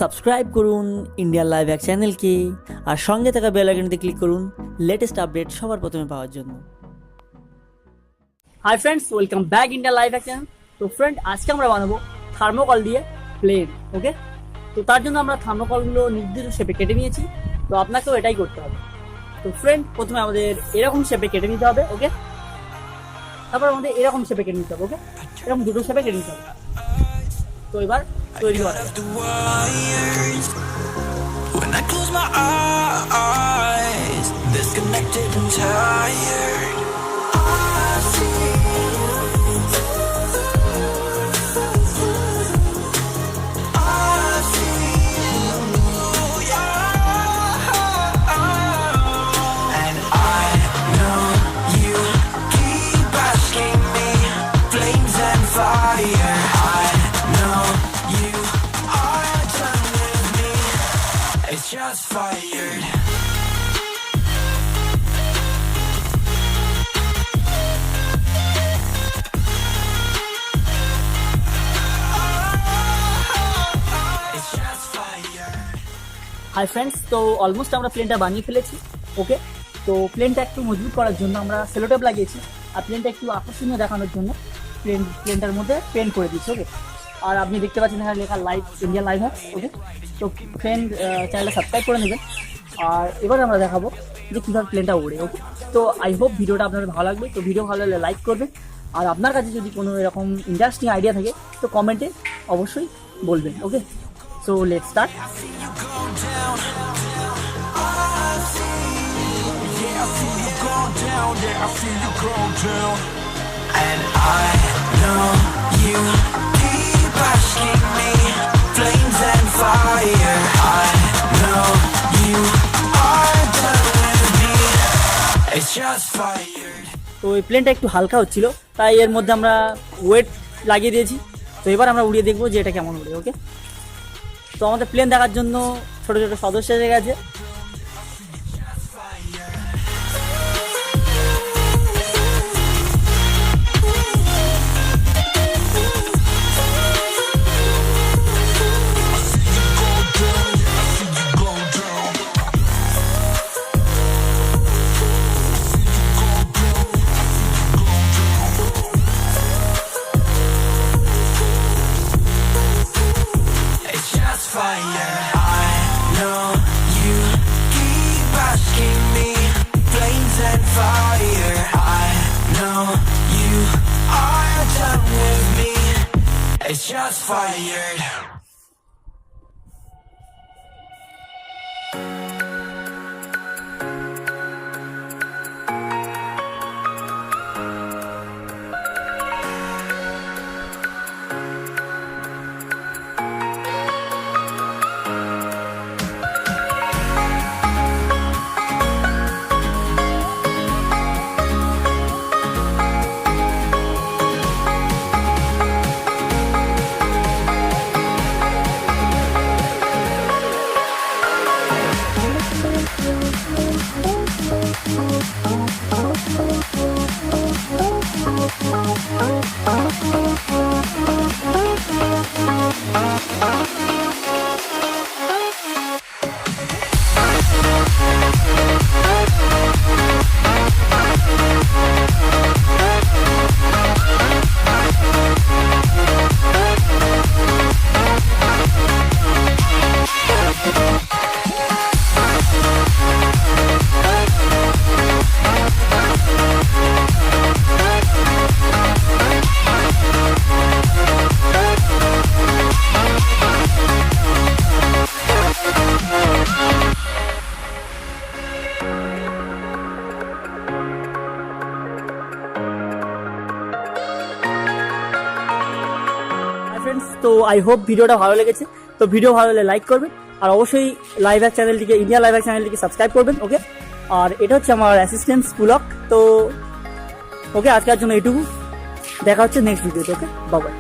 Subscribe করুন Indian live hack চ্যানেলকে আর সঙ্গে থাকা বেল আইকনটিতে ক্লিক করুন লেটেস্ট আপডেট সবার প্রথমে পাওয়ার জন্য। Hi friends, welcome back Indian live hack channel. তো ফ্রেন্ড, আজকে আমরা বানাবো থার্মোকল দিয়ে প্লেন। ওকে, তো তার জন্য আমরা থার্মোকলগুলো নির্দিষ্ট শেপে কেটে নিয়েছি। তো আপনাকেও এটাই করতে হবে। তো ফ্রেন্ড, প্রথমে আমাদের এরকম শেপে কেটে নিতে হবে। ওকে, তারপর আমাদের এরকম শেপে কেটে নিতে হবে। ওকে, এরকম দুটো শেপে কেটে নিতে হবে। তো এবার তৈরি করা when I close my eyes, disconnected and tired. I see you, and I know you keep asking me, flames and fire. I know you are done with me. It's just fired. It's just fired. Hi friends, তো almost আমরা প্লেনটা বানিয়ে ফেলেছি। ওকে, তো প্লেনটা একটু মজবুত করার জন্য আমরা সেলোটেপ লাগিয়েছি, আর প্লেনটা একটু আকর্ষণীয় দেখানোর জন্য প্লেনটার মধ্যে পেন্ট করে দিচ্ছি। ওকে, আর আপনি দেখতে পাচ্ছেন এখানে লেখা লাইভ ইন্ডিয়ান লাইভ হ্যাক। ওকে, তো ফ্রেন্ড, চ্যানেলটা সাবস্ক্রাইব করে নেবেন। আর এবার আমরা দেখাবো যে কীভাবে প্লেনটা ওড়ে। ওকে, তো আই হোপ ভিডিওটা আপনাদের ভালো লাগবে। তো ভিডিও ভালো লাগলে লাইক করবেন, আর আপনার কাছে যদি কোনো এরকম ইন্টারেস্টিং আইডিয়া থাকে তো কমেন্টে অবশ্যই বলবেন। Okay, so let's start. I feel you go down, and I know you keep asking me, flames and fire. I know you are done with me. It's just fired. তো এই প্লেনটা একটু হালকা হচ্ছিল, তাই এর মধ্যে আমরা ওয়েট লাগিয়ে দিয়েছি। তো এবার আমরা উড়িয়ে দেখবো যে এটা কেমন উড়ে। ওকে, তো আমাদের প্লেন দেখার জন্য ছোট ছোট সদস্য এসে গেছে। Fire. I know you keep asking me, flames and fire. I know you are done with me. It's just fired. তো আই হোপ ভিডিওটা ভালো লেগেছে। তো ভিডিও ভালো লাগলে লাইক করবেন, আর অবশ্যই লাইভ হ্যাক চ্যানেলটিকে, ইন্ডিয়া লাইভ হ্যাক চ্যানেলটিকে সাবস্ক্রাইব করবেন। ওকে, আর এটা হচ্ছে আমার অ্যাসিস্ট্যান্ট ব্লগ। তো ওকে, আজকের জন্য এইটুকু, দেখা হচ্ছে নেক্সট ভিডিওতে। ওকে, বাই বাই।